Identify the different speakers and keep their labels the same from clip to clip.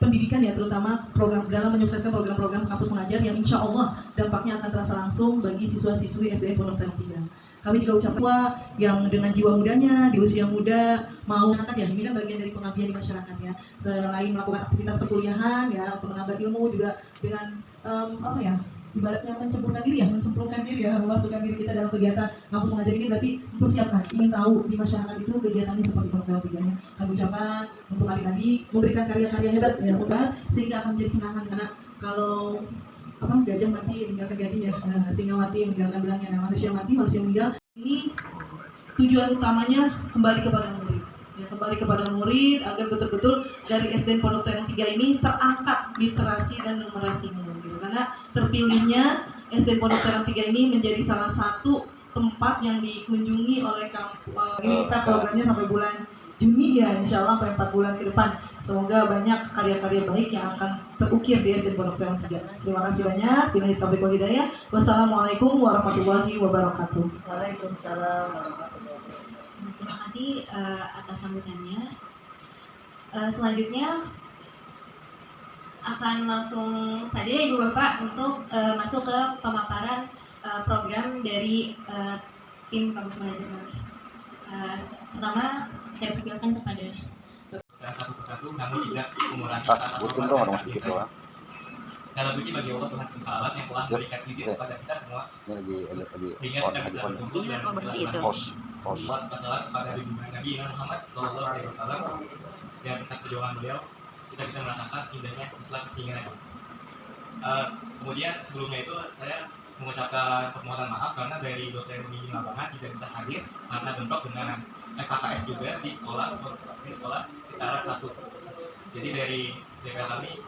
Speaker 1: pendidikan ya, terutama program dalam menyukseskan program-program kampus mengajar yang insya Allah dampaknya akan terasa langsung bagi siswa-siswi SDN Pondok Terong 3. Kami juga ucapkan siswa yang dengan jiwa mudanya di usia muda mau masyarakat ya, ini kan bagian dari pengabdian di masyarakat ya. Selain melakukan aktivitas perkuliahan ya untuk menambah ilmu, juga dengan ibaratnya mencemplungkan diri ya, memasukkan diri kita dalam kegiatan kampus mengajar ini, berarti mempersiapkan, ingin tahu di masyarakat itu kegiatannya seperti apa tiganya. Kami ucapkan untuk adik-adik memberikan karya-karya hebat ya, sehingga akan menjadi kenangan, karena kalau gajah mati meninggalkan gajinya, singa mati meninggalkan belangnya, manusia mati manusia meninggal. Ini tujuan utamanya kembali kepada murid. Ya, kembali kepada murid agar betul-betul dari SDN Pondok Terong 3 ini terangkat literasi dan numerasinya gitu. Karena terpilihnya SDN Pondok Terong 3 ini menjadi salah satu tempat yang dikunjungi oleh ini kita programnya sampai bulan Juni ya, insya Allah sampai 4 bulan ke depan. Semoga banyak karya-karya baik yang akan terukir di SDN Pondok Terong 3. Terima kasih banyak. Billahi taufiq wal hidayah. Wassalamualaikum warahmatullahi wabarakatuh.
Speaker 2: Waalaikumsalam warahmatullahi wabarakatuh.
Speaker 3: Terima kasih atas sambutannya. Selanjutnya akan langsung saja Ibu Bapak untuk masuk ke pemaparan program dari tim kampus mengajar kami. Pertama, saya persilakan kepada
Speaker 4: satu persatu, namun tidak mengurangi kata sedikit doang. Segala puji bagi Allah Tuhan semesta alam yang telah memberikan izin kepada kita semua, sehingga kita bisa berkumpul dan bersilaturahmi. Wassalam kepada Nabi Muhammad SAW, dan berkat perjuangan beliau kita bisa merasakan indahnya Islam hingga nanti. Kemudian sebelumnya itu saya mengucapkan permohonan maaf karena dari dosen pembimbing lapangan tidak bisa hadir karena bentrok dengan FKKS juga di sekolah Kitara 1. Jadi dari DPR kami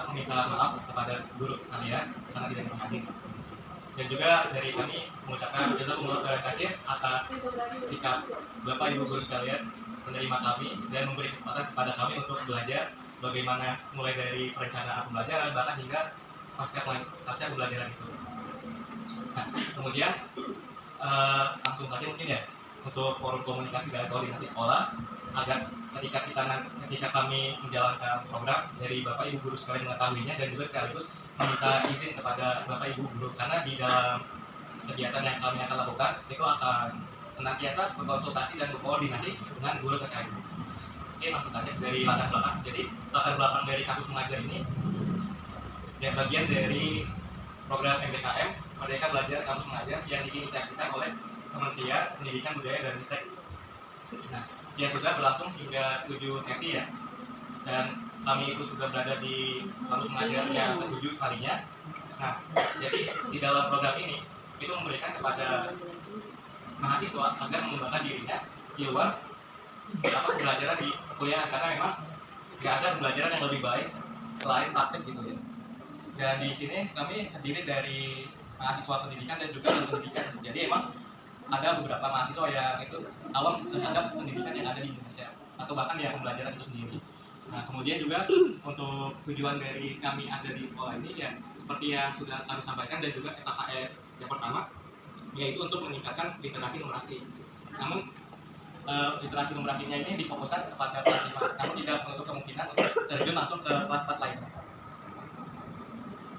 Speaker 4: meminta maaf kepada guru sekalian karena tidak bisa hadir. Dan juga dari kami mengucapkan jazakumullah khairan atas sikap Bapak Ibu guru sekalian menerima kami dan memberi kesempatan kepada kami untuk belajar bagaimana mulai dari perencanaan pembelajaran bahkan hingga pasca pembelajaran itu. Nah, kemudian langsung saja mungkin ya untuk forum komunikasi dan koordinasi sekolah, agar ketika kami menjalankan program dari Bapak Ibu guru sekalian mengetahuinya dan juga sekaligus meminta izin kepada Bapak Ibu guru, karena di dalam kegiatan yang kami akan lakukan itu akan senantiasa berkonsultasi dan berkoordinasi dengan guru terkait. Oke, langsung saja dari latar belakang. Jadi latar belakang dari kampus mengajar ini yang bagian dari program MBKM Merdeka Belajar Kampus Mengajar yang diinisiasikan oleh Kementerian Pendidikan Budaya dan Ristek. Nah, yang sudah berlangsung hingga 7 sesi ya, dan kami itu sudah berada di kampus mengajar yang ke-7 kalinya. Nah, jadi di dalam program ini itu memberikan kepada mahasiswa agar mengembangkan dirinya di luar pembelajaran di perkuliahan, karena memang nggak ada pembelajaran yang lebih baik selain praktek gitu ya. Dan di sini kami terdiri dari mahasiswa pendidikan dan juga non-pendidikan. Jadi emang ada beberapa mahasiswa yang itu awam terhadap pendidikan yang ada di Indonesia atau bahkan ya pembelajaran itu sendiri. Nah, kemudian juga untuk tujuan dari kami ada di sekolah ini ya seperti yang sudah kami sampaikan dan juga FKKS yang pertama, yaitu untuk meningkatkan literasi numerasi. Namun literasi numerasinya ini difokuskan kepada kelas 5, namun tidak menutup kemungkinan untuk terjun langsung ke kelas-kelas lainnya.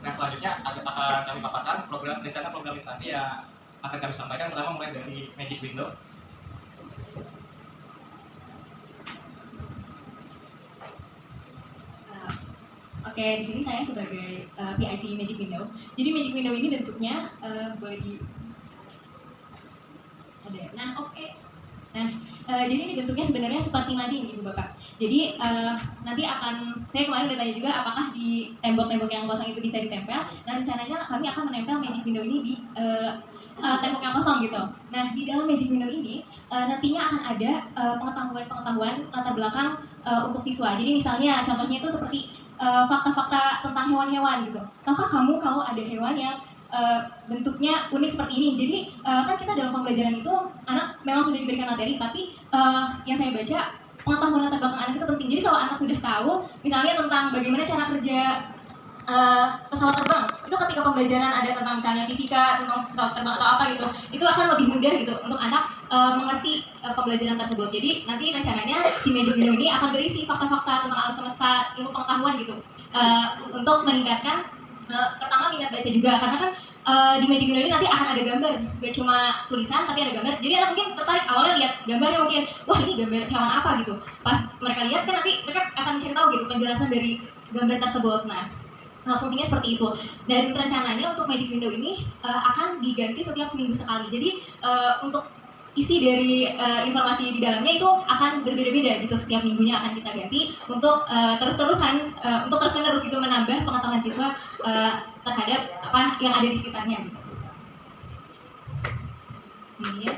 Speaker 4: Nah, selanjutnya akan kami paparkan rencana program literasi yang akan kami sampaikan. Pertama mulai dari Magic Window.
Speaker 3: Oke, di sini saya sebagai PIC Magic Window. Jadi Magic Window ini bentuknya boleh di ada. Nah, oke. Nah, jadi ini bentuknya sebenarnya seperti mading, Ibu Bapak. Jadi nanti saya kemarin udah tanya juga apakah di tembok-tembok yang kosong itu bisa ditempel. Dan rencananya kami akan menempel Magic Window ini di tembok yang kosong gitu. Nah, di dalam Magic Window ini nantinya akan ada pengetahuan latar belakang untuk siswa. Jadi misalnya contohnya itu seperti fakta-fakta tentang hewan-hewan gitu. Tahukah kamu kalau ada hewan yang bentuknya unik seperti ini? Jadi kan kita dalam pembelajaran itu anak memang sudah diberikan materi, tapi yang saya baca pengetahuan latar belakang anak itu penting. Jadi kalau anak sudah tahu misalnya tentang bagaimana cara kerja pesawat terbang, itu ketika pembelajaran ada tentang misalnya fisika, tentang pesawat terbang atau apa gitu, itu akan lebih mudah gitu untuk anak mengerti pembelajaran tersebut. Jadi nanti rencananya si Magic Window ini akan berisi fakta-fakta tentang alam semesta, ilmu pengetahuan gitu, untuk meningkatkan pertama minat baca juga, karena kan di Magic Window ini nanti akan ada gambar, gak cuma tulisan tapi ada gambar. Jadi anak mungkin tertarik awalnya lihat gambarnya, mungkin wah ini gambar hewan apa gitu. Pas mereka lihat kan nanti mereka akan cari tahu gitu penjelasan dari gambar tersebut. Nah, fungsinya seperti itu. Dan rencananya untuk Magic Window ini akan diganti setiap seminggu sekali. Jadi untuk isi dari informasi di dalamnya itu akan berbeda-beda gitu, setiap minggunya akan kita ganti untuk terus-terusan untuk terus-menerus itu menambah pengetahuan siswa terhadap apa yang ada di sekitarnya gitu. Ini ya.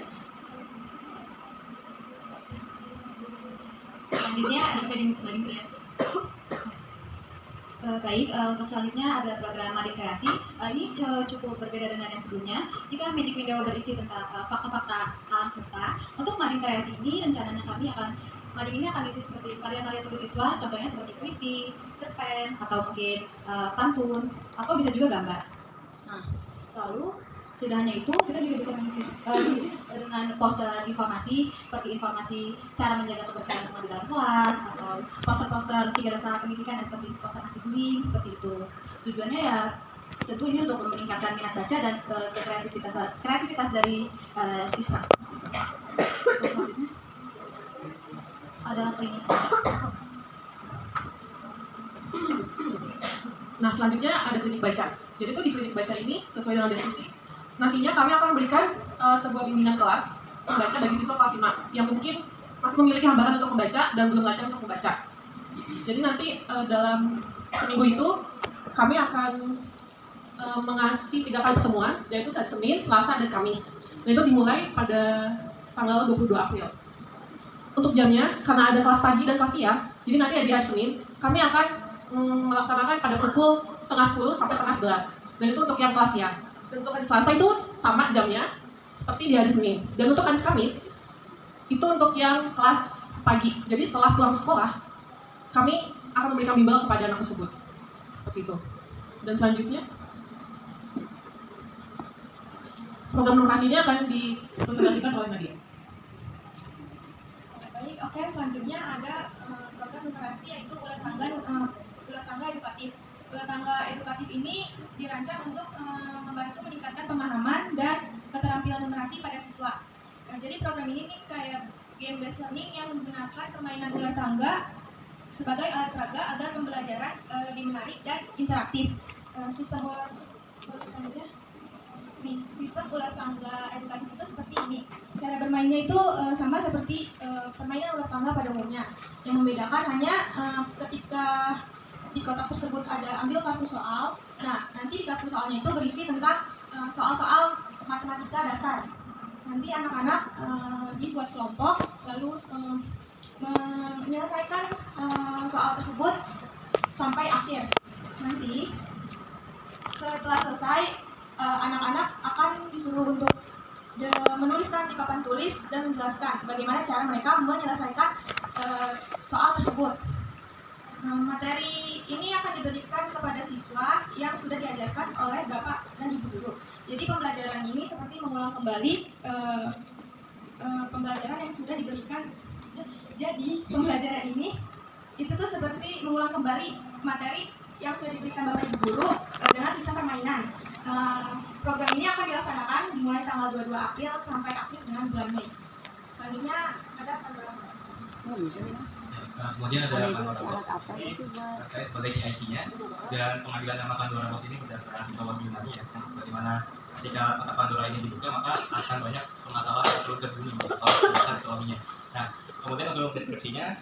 Speaker 3: Selanjutnya ada Mading Kreasi.
Speaker 5: Baik, untuk selanjutnya ada program Mading Kreasi. Ini cukup berbeda dengan yang sebelumnya. Jika Magic Window berisi tentang fakta-fakta alam semesta, untuk Mading Kreasi ini rencananya Mading ini akan diisi seperti karya-karya tulis siswa, contohnya seperti puisi, cerpen, atau mungkin pantun, atau bisa juga gambar. Nah, lalu tidak hanya itu, kita juga bisa mengisi dengan poster informasi, seperti informasi cara menjaga kebersihan rumah di dalam kelas, atau poster-poster 3 dasar pendidikan seperti poster anti bullying, seperti itu. Tujuannya ya tentu ini untuk meningkatkan minat baca dan kreativitas dari siswa. Terus selanjutnya ada klinik baca.
Speaker 6: Nah, selanjutnya ada klinik baca. Jadi itu di klinik baca ini sesuai dengan deskripsi, nantinya kami akan memberikan sebuah bimbingan kelas membaca bagi siswa kelas 5 yang mungkin masih memiliki hambatan untuk membaca dan belum lancar untuk membaca. Jadi nanti dalam seminggu itu kami akan mengasih 3 kali pertemuan, yaitu hari Senin, Selasa, dan Kamis. Dan itu dimulai pada tanggal 22 April. Untuk jamnya, karena ada kelas pagi dan kelas siang, jadi nanti di hari Senin kami akan melaksanakan pada pukul 9:30 sampai 10:30. Dan itu untuk yang kelas siang. Dan untuk hari Selasa itu sama jamnya seperti di hari Senin. Dan untuk hari Kamis itu untuk yang kelas pagi. Jadi setelah pulang sekolah, kami akan memberikan bimbel kepada anak tersebut. Seperti itu. Dan selanjutnya, program numerasi ini akan dipresentasikan oleh Nadia.
Speaker 5: Baik, oke, selanjutnya ada program numerasi yaitu ular tangga edukatif. Ular tangga edukatif ini dirancang untuk membantu meningkatkan pemahaman dan keterampilan numerasi pada siswa. Jadi program ini nih kayak game based learning yang menggunakan permainan ular tangga sebagai alat peraga agar pembelajaran lebih menarik dan interaktif. Sistem ular tangga edukatif itu seperti ini. Cara bermainnya itu sama seperti permainan ular tangga pada umumnya. Yang membedakan hanya ketika di kotak tersebut ada ambil kartu soal. Nah, nanti di kartu soalnya itu berisi tentang soal-soal matematika dasar. Nanti anak-anak dibuat kelompok lalu menyelesaikan soal tersebut sampai akhir. Nanti setelah selesai, anak-anak akan disuruh untuk menuliskan di papan tulis dan menjelaskan bagaimana cara mereka menyelesaikan soal tersebut. Materi ini akan diberikan kepada siswa yang sudah diajarkan oleh Bapak dan Ibu guru. Jadi pembelajaran ini seperti mengulang kembali pembelajaran yang sudah diberikan. Jadi pembelajaran ini itu tuh seperti mengulang kembali materi yang sudah diberikan Bapak Ibu guru dengan sistem permainan. Program ini akan dilaksanakan dimulai tanggal 22 April sampai akhir dengan bulan Mei. Selanjutnya ada pembahasan.
Speaker 4: Kemudian ada Pandora Box ini, saya sebagai KIC-nya, dan pengambilan nama Pandora Box ini berdasarkan mitologi Yunani ya, bagaimana ketika kotak Pandora ini dibuka maka akan banyak permasalahan yang turun ke bumi atau berdasar mitologinya. Nah, kemudian untuk deskripsinya,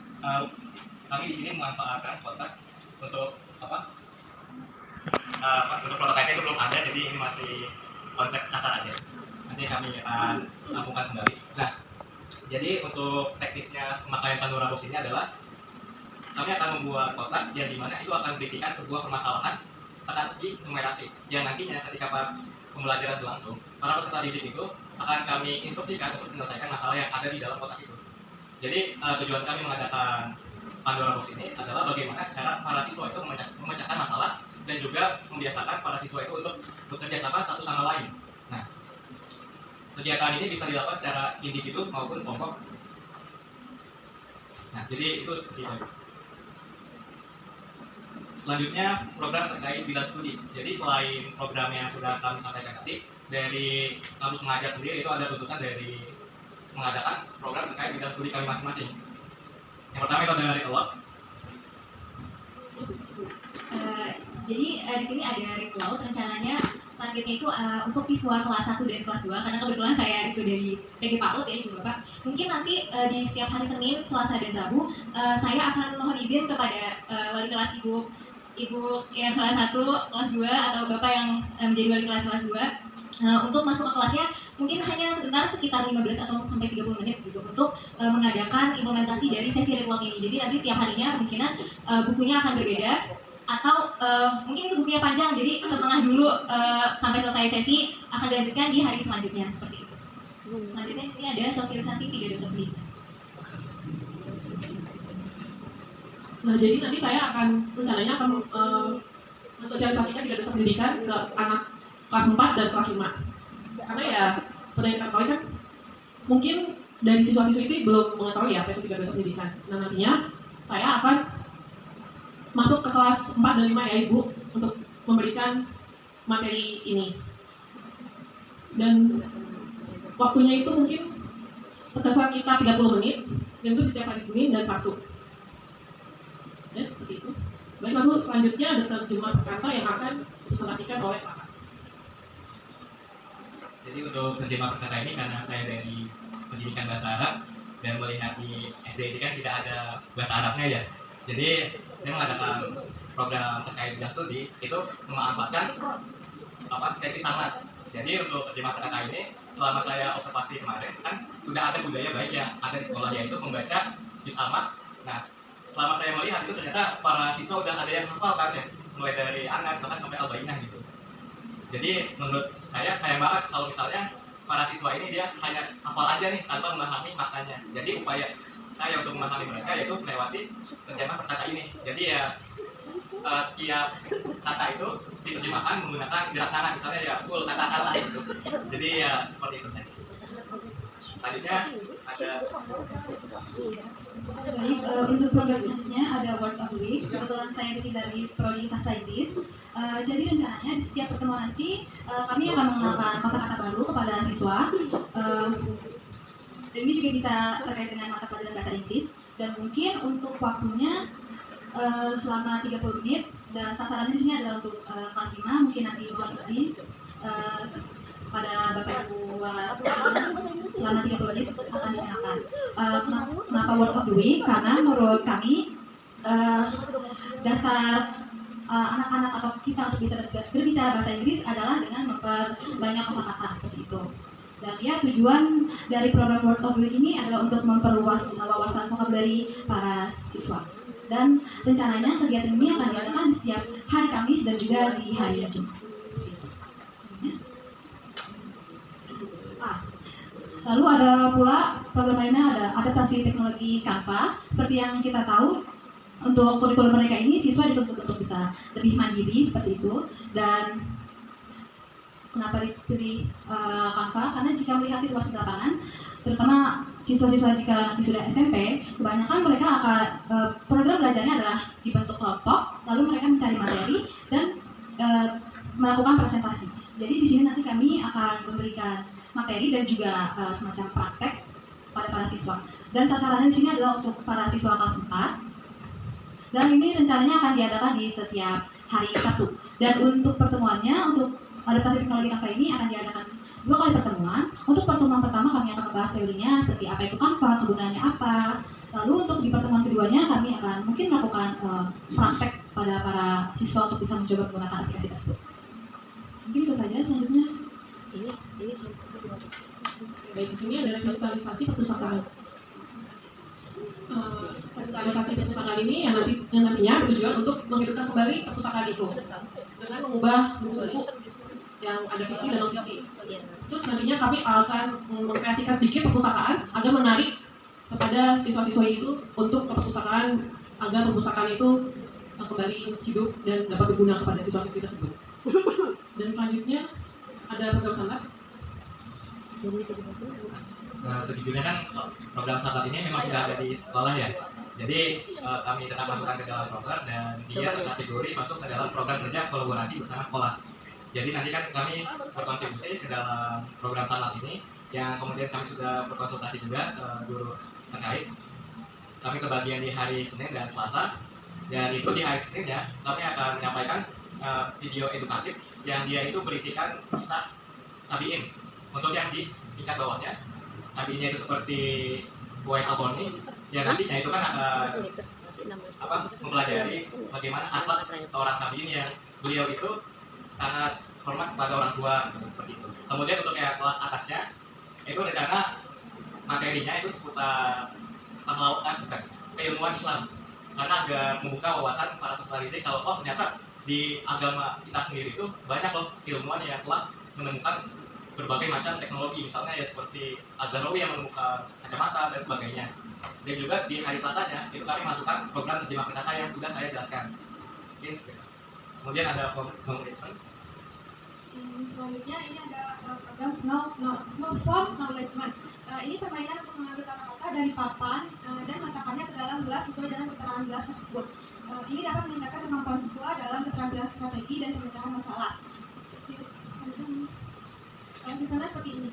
Speaker 4: kami di sini memanfaatkan kotak untuk untuk prototipe itu belum ada, jadi ini masih konsep kasar aja. Nanti kami akan lakukan kembali. Nah, jadi untuk teknisnya pemakaian Pandora Box ini adalah kami akan membuat kotak yang dimana itu akan berisikan sebuah permasalahan akan dinumerasi yang nantinya ketika pas pembelajaran berlangsung, para peserta didik itu akan kami instruksikan untuk menyelesaikan masalah yang ada di dalam kotak itu. Jadi tujuan kami mengadakan Pandora Box ini adalah bagaimana cara para siswa itu memecahkan masalah dan juga membiasakan para siswa itu untuk bekerja sama satu sama lain. Nah, kegiatan ini bisa dilakukan secara individu maupun kelompok. Nah, jadi itu seperti itu. Selanjutnya program terkait bidang studi. Jadi selain program yang sudah kami sampaikan tadi, dari kampus mengajar sendiri itu ada tuntutan dari mengadakan program terkait bidang studi kami masing-masing. Yang pertama itu ada ritual.
Speaker 3: Jadi di sini ada ritual, rencananya targetnya itu untuk siswa kelas 1 dan kelas 2, karena kebetulan saya itu dari PG PAUD ya Ibu Bapak. Mungkin nanti di setiap hari Senin, Selasa dan Rabu saya akan mohon izin kepada wali kelas Ibu yang kelas 1, kelas 2 atau Bapak yang menjadi wali kelas 2 untuk masuk ke kelasnya mungkin hanya sebentar sekitar 15 atau sampai 30 menit gitu untuk mengadakan implementasi dari sesi ritual ini. Jadi nanti setiap harinya kemungkinan bukunya akan berbeda atau mungkin itu bukunya panjang, jadi setengah dulu sampai selesai sesi akan dilanjutkan di hari selanjutnya seperti itu. Selanjutnya ini ada sosialisasi 3 dosa pendidikan.
Speaker 6: Nah, jadi nanti saya rencananya akan mensosialisasikan 3 dosa pendidikan ke anak kelas 4 dan kelas 5. Karena ya, seperti yang kita ketahui kan, mungkin dari siswa-siswa itu belum mengetahui ya apa itu 3 dosa pendidikan. Nah, nantinya saya akan masuk ke kelas 4 dan 5 ya Ibu, untuk memberikan materi ini. Dan waktunya itu mungkin sekitar 30 menit, dan itu di setiap hari Senin dan Sabtu. Ya, seperti itu. Baik, lalu selanjutnya ada terjemah perkata yang akan dipresentasikan oleh Pak.
Speaker 4: Jadi untuk terjemah perkata ini karena saya dari pendidikan bahasa Arab dan melihat di SD ini kan tidak ada bahasa Arabnya ya. Jadi saya mengadakan program terkait bidang studi itu memanfaatkan sesi sanad. Jadi untuk terjemah perkata ini selama saya observasi kemarin kan sudah ada budaya baik yang ada di sekolah yaitu membaca juz amma. Nah, selama saya melihat itu ternyata para siswa udah ada yang hafal kan ya, mulai dari Anas bahkan sampai Al-Bayyinah gitu. Jadi menurut saya sayang banget kalau misalnya para siswa ini dia hanya hafal aja nih tanpa memahami maknanya. Jadi upaya saya untuk memahami mereka yaitu melewati terjemah perkata ini. Jadi ya setiap kata itu diterjemahkan menggunakan gerak tangan, misalnya ya full katakanlah gitu. Jadi ya seperti itu saja. Selanjutnya ada
Speaker 5: untuk program selanjutnya ada Words of the Week. Kebetulan saya di sini dari Prodi Sastra Inggris. Jadi rencananya di setiap pertemuan nanti kami akan mengenalkan kosakata baru kepada siswa. Dan ini juga bisa terkait dengan mata pelajaran bahasa Inggris. Dan mungkin untuk waktunya selama 30 menit, dan sasarannya di sini adalah untuk kelas 5. Mungkin nanti mohon izin pada Bapak Ibu selama 30 menit akan dikenalkan. Kenapa Words of the Week? Karena menurut kami dasar anak-anak atau kita untuk bisa berbicara bahasa Inggris adalah dengan memperbanyak kosakata seperti itu. Dan ya tujuan dari program Words of the Week ini adalah untuk memperluas wawasan vocabulary para siswa. Dan rencananya kegiatan ini akan diadakan setiap hari Kamis dan juga di hari Jumat. Lalu ada pula program lainnya, ada adaptasi teknologi Canva. Seperti yang kita tahu, untuk kurikulum mereka ini siswa dituntut untuk bisa lebih mandiri seperti itu. Dan kenapa dipilih Canva? Karena jika melihat situasi di lapangan, terutama siswa-siswa jika nanti sudah SMP, kebanyakan mereka akan program belajarnya adalah dibentuk kelompok, lalu mereka mencari materi dan melakukan presentasi. Jadi di sini nanti kami akan memberikan materi dan juga semacam praktek pada para siswa. Dan sasarannya di sini adalah untuk para siswa kelas 4. Dan ini rencananya akan diadakan di setiap hari Sabtu. Dan untuk pertemuannya, untuk adaptasi teknologi Canva ini akan diadakan 2 kali pertemuan. Untuk pertemuan pertama kami akan membahas teorinya seperti apa itu Canva, kegunaannya apa. Lalu untuk di pertemuan keduanya kami akan mungkin melakukan praktek pada para siswa untuk bisa mencoba menggunakan aplikasi tersebut. Mungkin itu saja. Selanjutnya
Speaker 6: Baik, di sini ada revitalisasi perpustakaan. Revitalisasi perpustakaan ini yang nantinya bertujuan untuk menghidupkan kembali perpustakaan itu dengan mengubah buku-buku yang ada fiksi dan non fiksi. Terus nantinya kami akan mengkreasikan sedikit perpustakaan agar menarik kepada siswa-siswa itu untuk ke perpustakaan, agar perpustakaan itu kembali hidup dan dapat berguna kepada siswa-siswi tersebut. Dan selanjutnya ada program standar.
Speaker 4: Nah, sejujurnya kan program startup ini memang sudah ada di sekolah ya. Jadi kami tetap masukkan ke dalam program dan dia terkategori masuk ke dalam program kerja kolaborasi bersama sekolah. Jadi nanti kan kami berkontribusi ke dalam program startup ini yang kemudian kami sudah berkonsultasi juga ke guru terkait. Kami kebagian di hari Senin dan Selasa. Dan itu di hari Senin ya, kami akan menyampaikan video edukatif yang dia itu berisikan kisah tabiin. Untuk yang di tingkat bawahnya, tabiinnya itu seperti Uwais Al-Qarni, ya nantinya itu kan mempelajari bagaimana akhlak seorang tabiin yang beliau itu sangat hormat kepada orang tua seperti itu. Kemudian untuk yang kelas atasnya itu rencana materinya itu seputar keilmuan Islam, karena agar membuka wawasan para peserta didik kalau ternyata di agama kita sendiri itu banyak loh ilmuwan yang telah menemukan berbagai macam teknologi, misalnya ya seperti Al-Ghazali yang menemukan kacamata dan sebagainya. Dan juga di hari Selasanya itu kami masukkan program terjemah kata yang sudah saya jelaskan. Kemudian ada knowledge.
Speaker 5: Selanjutnya ini ada program knowledge. Ini permainan untuk mengambil kata-kata dari papan dan meletakkannya ke dalam gelas sesuai dengan keterangan gelas tersebut. Ini dapat meningkatkan kemampuan siswa dalam keterampilan strategi dan pemecahan masalah. Sistemnya seperti ini.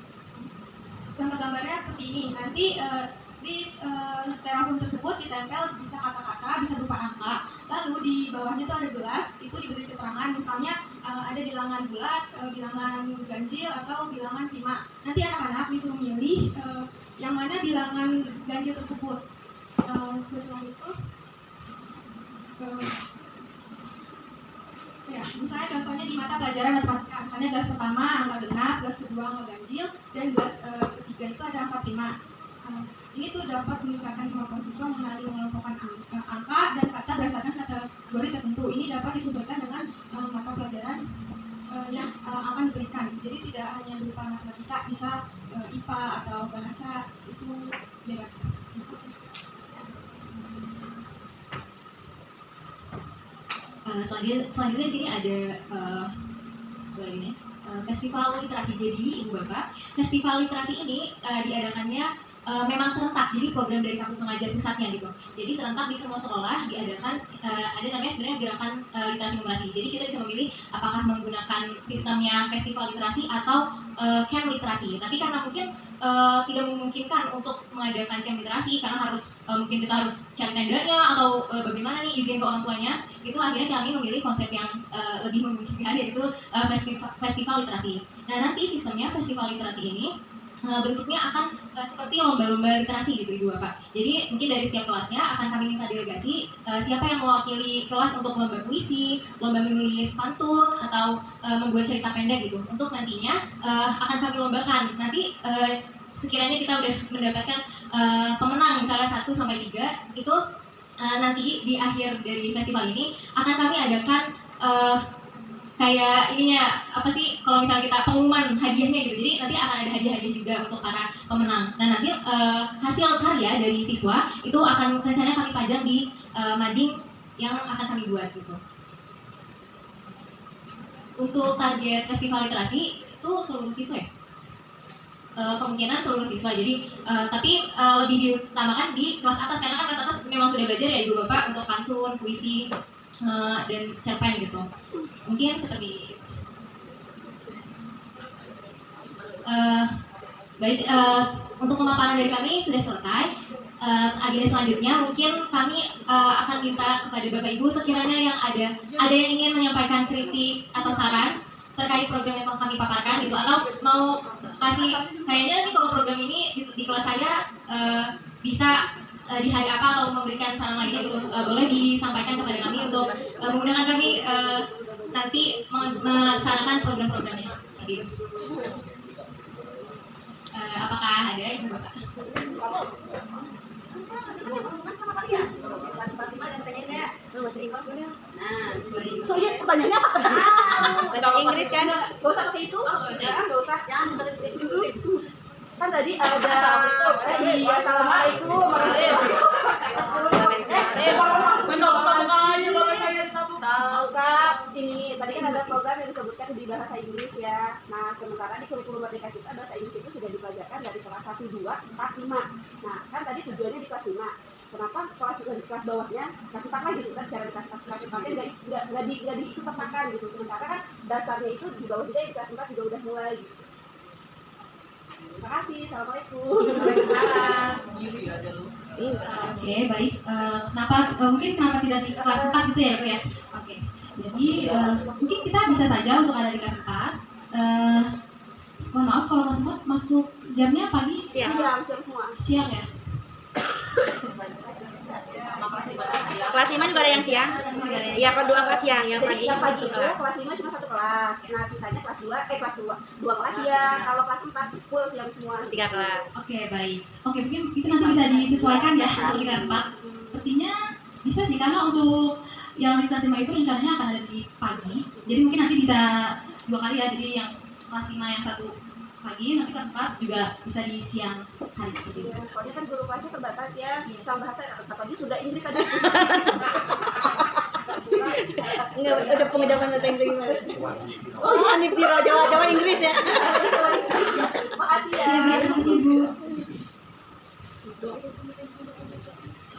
Speaker 5: Contoh gambarnya seperti ini. Nanti di styrofoam tersebut ditempel bisa kata-kata, bisa berupa angka. Lalu di bawahnya itu ada gelas, itu diberi keterangan. Misalnya ada bilangan bulat, bilangan ganjil atau bilangan prima. Nanti anak-anak disuruh milih yang mana bilangan ganjil tersebut. Setelah itu, ya, misalnya contohnya di mata pelajaran matematika, misalnya gelas pertama angka genap, gelas kedua angka ganjil, dan gelas ketiga itu ada angka prima. Ini tuh dapat meningkatkan kemampuan siswa mengenali mengelompokkan angka dan kata berdasarkan kategori tertentu. Ini dapat disesuaikan dengan mata pelajaran yang akan diberikan. Jadi tidak hanya berupa matematika, bisa IPA atau bahasa, itu bebas.
Speaker 3: Selanjutnya di sini ada festival literasi. Jadi Ibu Bapak, festival literasi ini diadakannya memang serentak, jadi program dari kampus mengajar pusatnya gitu. Jadi serentak di semua sekolah diadakan ada namanya sebenarnya gerakan literasi numerasi. Jadi kita bisa memilih apakah menggunakan sistemnya festival literasi atau camp literasi. Tapi karena mungkin tidak memungkinkan untuk mengadakan camp literasi karena harus mungkin kita harus cari tendanya atau bagaimana nih izin ke orang tuanya, itu akhirnya kami memilih konsep yang lebih memungkinkan, yaitu festival literasi. Nah, nanti sistemnya festival literasi ini bentuknya akan seperti lomba-lomba literasi gitu Ibu Bapak. Jadi mungkin dari setiap kelasnya akan kami minta delegasi siapa yang mewakili kelas untuk lomba puisi, lomba menulis pantun atau membuat cerita pendek gitu. Untuk nantinya akan kami lombakan. Nanti sekiranya kita udah mendapatkan pemenang misalnya 1 sampai 3 itu nanti di akhir dari festival ini akan kami adakan kayak ininya apa sih, kalau misalnya kita pengumuman hadiahnya gitu. Jadi nanti akan ada hadiah-hadiah juga untuk para pemenang. Nah, nanti hasil karya dari siswa itu akan rencananya kami pajang di mading yang akan kami buat gitu. Untuk target festival literasi itu seluruh siswa ya? Kemungkinan seluruh siswa. Jadi tapi lebih diutamakan di kelas atas karena kan kelas atas memang sudah belajar ya Ibu Bapak untuk pantun, puisi dan cerpen gitu. Mungkin seperti itu. Baik, untuk pemaparan dari kami sudah selesai. Agenda selanjutnya mungkin kami akan minta kepada Bapak Ibu sekiranya yang ada yang ingin menyampaikan kritik atau saran terkait program yang kami paparkan gitu, atau mau kasih kayaknya nih kalau program ini di kelas saya bisa di hari apa atau memberikan saran lainnya gitu, boleh disampaikan kepada kami untuk menggunakan kami nanti melaksanakan program-programnya seperti itu. Apakah ada Ibu Bapak?
Speaker 7: Soalnya pertanyaannya apa?
Speaker 3: Bahasa Inggris kan?
Speaker 7: Gak usah pakai itu. Gak usah. Jangan diskusi. Kan tadi ada assalamualaikum warahmatullahi wabarakatuh. Bentar aja bapak saya ditabuk. Gak usah. ini tadi kan ada program yang disebutkan di bahasa Inggris ya. Nah, sementara di kurikulum merdeka kita bahasa Inggris itu sudah dipelajarkan dari kelas 1, 2, 4, 5. Nah, kan tadi tujuannya di kelas 5. Kenapa kelas bawahnya kelas 4 lagi gitu kan, cara di kelas 4 nggak diikutsertakan gitu. Sementara kan dasarnya itu di bawah juga di kelas 4 juga udah mulai gitu. Terima kasih. Assalamualaikum.
Speaker 3: Oke, baik. Mungkin kenapa tidak di kelas 4 gitu ya, Bu ya? Oke. Jadi mungkin kita bisa saja untuk ada di kelas 4. Mohon maaf kalau kelas 4 masuk jamnya pagi?
Speaker 7: Siang semua.
Speaker 3: Siang ya?
Speaker 8: Kelas 5 juga ada yang siang. Iya, kedua kelas siang, yang pagi.
Speaker 7: Yang pagi itu kelas 5 cuma 1 kelas. Nah, sisanya kelas 2 kelas siang. Kalau kelas 4 full siang semua.
Speaker 8: 3 kelas.
Speaker 3: Oke, baik. Oke, mungkin itu nanti bisa disesuaikan ya untuk di kelas 4. Sepertinya bisa sih, karena untuk yang di kelas 5 itu rencananya akan ada di pagi. Jadi mungkin nanti bisa 2 kali ya. Jadi yang kelas 5 yang 1 pagi, nanti kelas 4 juga bisa di siang hari seperti itu.
Speaker 7: Ya, soalnya kan guru kelasnya terbatas ya. Sama bahasa apalagi sudah Inggris aja.
Speaker 8: Enggak, udah pengejaman bahasa Inggris gimana? Oh, ini Piro Jawa Inggris ya.
Speaker 7: Makasih ya.
Speaker 3: Terima kasih, Bu.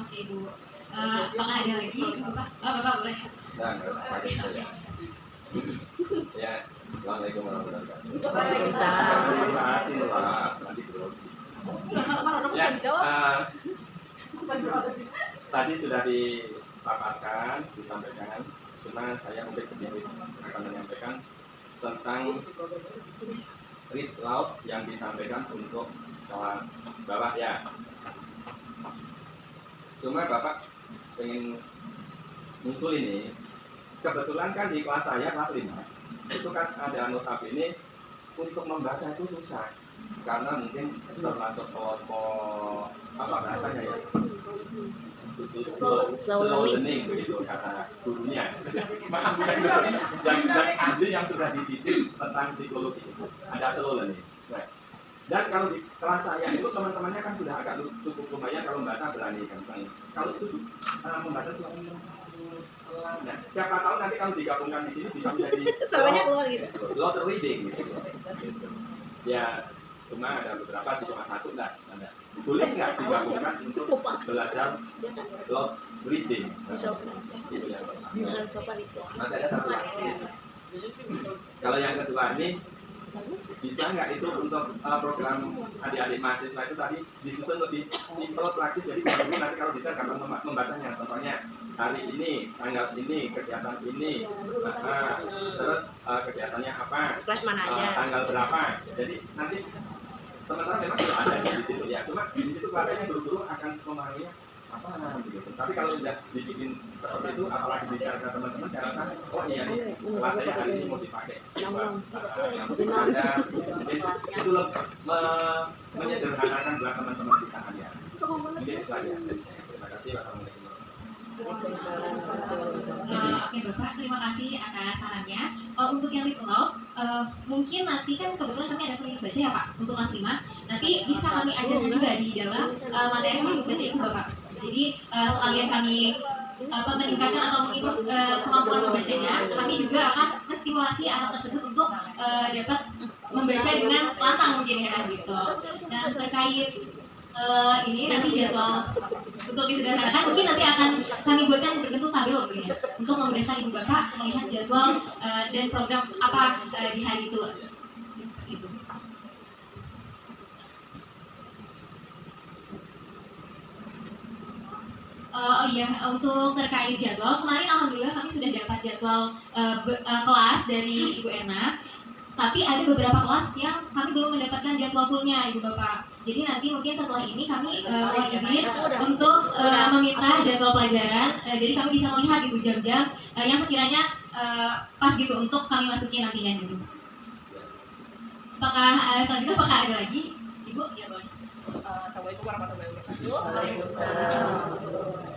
Speaker 3: Oke, Bu. Apakah ada lagi, Bapak? Bapak boleh.
Speaker 4: Ya, assalamualaikum warahmatullahi wabarakatuh. Tadi sudah dipaparkan, disampaikan, cuma saya mungkin sedikit akan menyampaikan tentang read loud yang disampaikan untuk kelas bawah ya. Cuma Bapak pengen muncul ini, kebetulan kan di kelas saya kelas 5 itu kan ada notabene untuk membaca itu susah karena mungkin termasuk kelompok apa bahasanya ya, slow learning begitu kata gurunya. Maaf, dan ahli yang sudah dididik tentang psikologi ada slow learning. Nah, dan kalau di kelas saya itu teman-temannya kan sudah agak cukup lumayan kalau membaca berani kan misalnya. Kalau itu membaca suatu nah, siapa tahu nanti kalau digabungkan di sini bisa menjadi
Speaker 8: keluar gitu.
Speaker 4: Lot reading gitu. Ya, cuma ada beberapa sih, cuma 1 enggak. Boleh nggak digabungkan untuk belajar lot reading? Itu yang pertama. Masih ada 1 lagi. Kalau yang kedua ini bisa nggak itu untuk program adik-adik mahasiswa itu tadi disusun lebih simple praktis, jadi guru nanti kalau bisa gampang membacanya. Contohnya hari ini, tanggal ini, kegiatan ini, terus kegiatannya apa,
Speaker 8: Kelas mana aja?
Speaker 4: Tanggal berapa. Jadi nanti sementara memang sudah ada sih di situ ya, cuma di situ kelihatannya guru-guru akan memahaminya apa begitu. Tapi kalau tidak dibikin seperti itu, apalagi bisa ke teman-teman, saya rasa oh iya nih kelas saya hari ini mau dipakai ada itu menyederhanakan buat teman-teman kita ya. Mungkin itu aja. Terima kasih. Wassalamualaikum.
Speaker 3: Oke Bapak, terima kasih atas sarannya. Untuk yang read aloud, mungkin nanti kan kebetulan kami ada klinik baca ya Pak untuk kelas 5. Nanti bisa kami ajarkan juga di dalam materi klinik baca itu Bapak. Jadi sekalian kami meningkatkan atau mengimprove kemampuan membacanya, kami juga akan menstimulasi anak tersebut untuk dapat membaca dengan lantang mungkin ya gitu. Dan terkait ini nanti jadwal untuk disederhanakan mungkin nanti akan kami buatkan berbentuk tabel mungkin ya, untuk memudahkan ibu bapak melihat jadwal dan program apa di hari itu. Seperti itu. Oh iya, untuk terkait jadwal, kemarin alhamdulillah kami sudah dapat jadwal kelas dari Ibu Erna. Tapi ada beberapa kelas yang kami belum mendapatkan jadwal fullnya, Ibu Bapak. Jadi nanti mungkin setelah ini kami mohon izin untuk meminta jadwal pelajaran. Jadi kami bisa melihat gitu jam-jam yang sekiranya pas gitu untuk kami masukin nantinya gitu. Apakah selanjutnya apakah ada lagi, Ibu? Ya boleh.
Speaker 2: Assalamualaikum warahmatullahi wabarakatuh.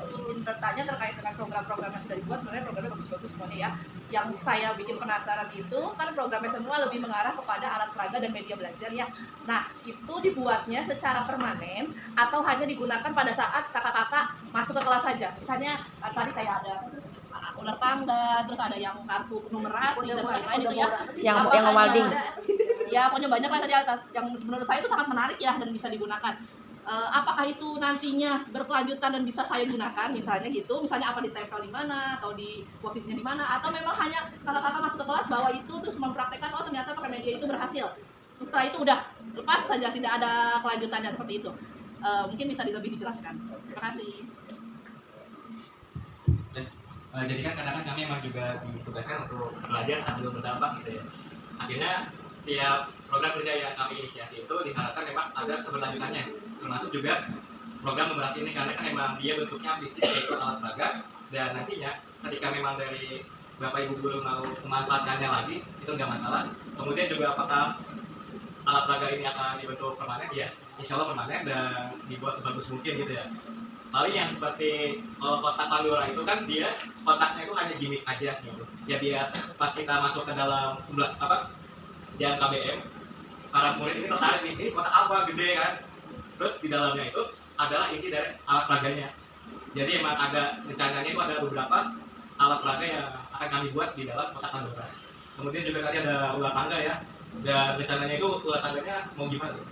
Speaker 2: Izin bertanya terkait dengan program-program yang sudah dibuat. Sebenarnya programnya bagus-bagus semuanya ya. Yang saya bikin penasaran itu kan programnya semua lebih mengarah kepada alat peraga dan media belajar ya. Nah itu dibuatnya secara permanen atau hanya digunakan pada saat kakak-kakak masuk ke kelas saja. Misalnya tadi kayak ada partner tangga, terus ada yang kartu numerasi dan lain-lain itu ya.
Speaker 8: Yang memading.
Speaker 2: Ya pokoknya banyak lah tadi yang menurut saya itu sangat menarik ya dan bisa digunakan. Apakah itu nantinya berkelanjutan dan bisa saya gunakan misalnya gitu, misalnya apa ditempel di mana atau di posisinya di mana, atau memang hanya kakak-kakak masuk ke kelas bawa itu terus mempraktekkan oh ternyata pakai media itu berhasil, terus setelah itu udah lepas saja tidak ada kelanjutannya seperti itu. Mungkin bisa lebih dijelaskan. Terima kasih.
Speaker 4: Jadi kan kadang-kadang kami emang juga ditugaskan untuk belajar sambil berdampak gitu ya. Akhirnya setiap program kerja yang kami inisiasi itu diharapkan memang ada keberlanjutannya, termasuk juga program numerasi ini karena kan memang dia bentuknya fisik yaitu alat peraga, dan nantinya ketika memang dari Bapak Ibu guru mau memanfaatkannya lagi itu nggak masalah. Kemudian juga apakah alat peraga ini akan dibentuk permanen? Ya, insya Allah permanen dan dibuat sebagus mungkin gitu ya. Paling yang seperti kotak Pandora itu kan dia kotaknya itu hanya gimmick aja gitu. Ya biar pas kita masuk ke dalam jam KBM, para murid ini tertarik nih, ini kotak apa gede kan? Terus di dalamnya itu adalah inti dari alat peraganya. Jadi emang ada rencananya itu ada beberapa alat peraga yang akan kami buat di dalam kotak Pandora. Kemudian juga tadi ada ular tangga ya, dan rencananya itu ular tangganya mau gimana?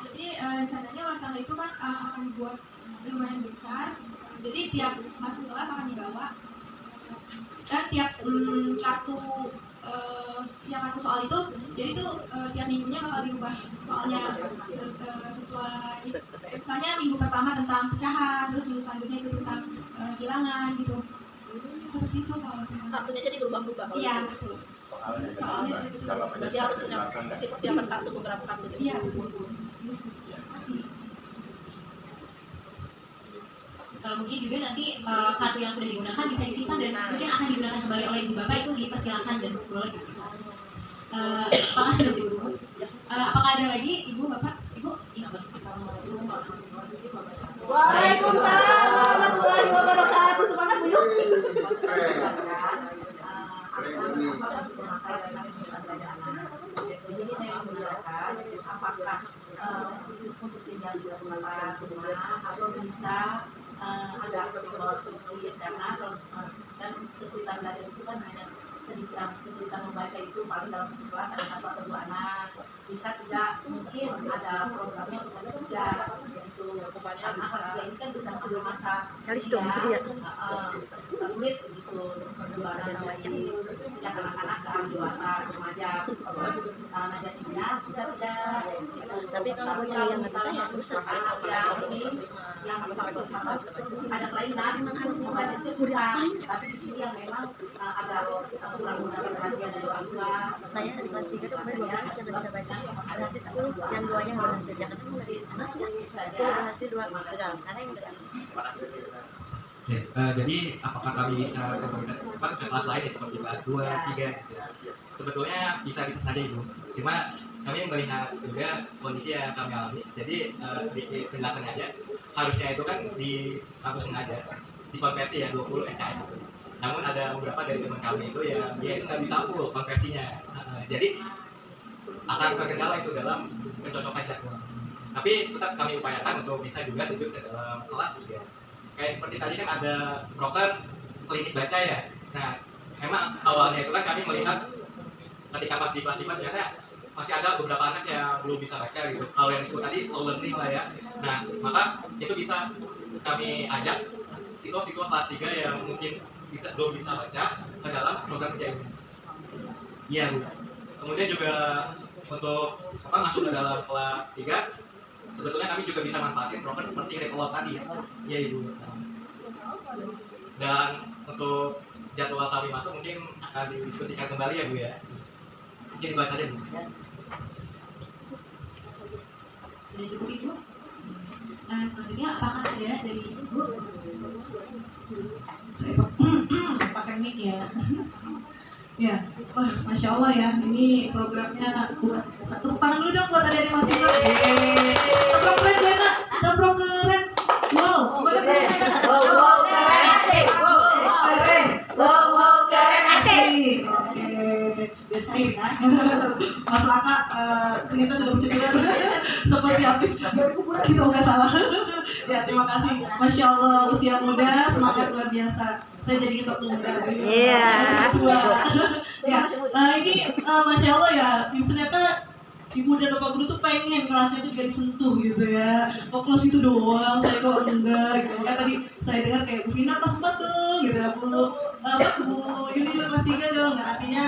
Speaker 5: Jadi rencananya ular tangga itu kan akan dibuat lumayan besar. Jadi tiap masuk kelas akan dibawa, dan tiap kartu soal itu, jadi itu tiap minggunya bakal dirubah soalnya sesuai. Misalnya minggu pertama tentang pecahan, terus minggu selanjutnya itu tentang bilangan gitu. Seperti itu kalau
Speaker 2: Kartunya jadi berubah-ubah.
Speaker 5: Iya, betul. Soalnya
Speaker 2: Berarti harus punya persiapan kartu beberapa kartu.
Speaker 5: iya, masih.
Speaker 3: Mungkin juga nanti kartu yang sudah digunakan bisa disimpan dan mungkin akan digunakan kembali oleh ibu bapak, itu dipersilakan dan boleh. Makasih Mas Ibu. Apakah ada lagi ibu bapak? Ibu? Iya.
Speaker 8: Waalaikumsalam warahmatullahi wabarakatuh. Semangat Bu Yuk.
Speaker 9: Di sini saya menggunakan apakah untuk tinggal di rumah atau bisa ada sedikit karena dan kesulitan belajar itu kan hanya sedikit, kesulitan membaca itu paling dalam kelas ada 1 atau 2 anak, bisa tidak mungkin ada programnya untuk belajar itu karena kelas ini kan sedang masa-masa sulit gitu kedua anak baca ya anak-anak dalam dewasa remaja nah jadinya bisa tidak
Speaker 8: Tapi kalau buat yang nggak bisa ya susah.
Speaker 9: anak yang ini yang ada kelainan membaca itu susah, tapi di sini yang memang ada kurang perhatian dari orang tua.
Speaker 8: Saya di kelas 3 tuh kemarin 12 yang nggak bisa baca, berhasil 10, yang 2-nya nggak berhasil. Yang ketemu dari anaknya 10 berhasil, 2 gagal. Karena yang gagal.
Speaker 4: Jadi apakah kami bisa ke kelas lain seperti kelas 2, 3 gitu. Sebetulnya bisa-bisa saja Ibu. Cuma kami melihat juga kondisi yang kami alami. Jadi sedikit penjelasannya aja. Harusnya itu kan di kampus mengajar dikonversi ya 20 SKS itu. Namun ada beberapa dari teman kami itu ya dia itu nggak bisa full konversinya. Jadi akan terkendala itu dalam pencocokan jadwal. Tapi tetap kami upayakan untuk bisa juga duduk ke dalam kelas 3. Kayak seperti tadi kan ada broker klinik baca ya. Nah, memang awalnya itu kan kami melihat ketika pas di kelas 5 ternyata masih ada beberapa anak yang belum bisa baca gitu. Kalau yang disebut tadi slow learning lah ya. Nah, maka itu bisa kami ajak siswa-siswa kelas 3 yang mungkin belum bisa baca ke dalam program kerja ini. Iya Bu. Kemudian juga untuk masuk ke dalam kelas 3, sebetulnya kami juga bisa manfaatin program seperti Rekolot tadi ya. Iya Ibu. Dan untuk jadwal kami masuk mungkin akan didiskusikan kembali ya Bu ya. Mungkin dibahas saja Bu.
Speaker 3: Sudah cukup Ibu. Selanjutnya apakah ada dari Ibu?
Speaker 1: Saya pakai mic ya. Ya, wah, masya Allah ya, ini programnya buat tepuk tangan dulu dong buat adik-adik mahasiswa. Tepuk keren, Lena, tepuk keren. Wow, keren, wow keren, asik, wow keren, asik. Oke, biar cair kan. Mas Laka ternyata sudah bercucuran seperti habis dari kuburan gitu nggak salah. Ya, terima kasih. Masya Allah, usia muda, semangat luar biasa. Saya jadi ketua muda.
Speaker 8: Iya.
Speaker 1: Ya, ini Masya Allah ya, ternyata Ibu dan Bapak Guru tuh pengen kelasnya tuh juga disentuh gitu ya. Kok kelas itu doang, saya kok enggak gitu. Kan tadi saya dengar kayak Bu Vina kelas 4 tuh gitu ya, Bu. Bu Yuni kelas 3 dong, artinya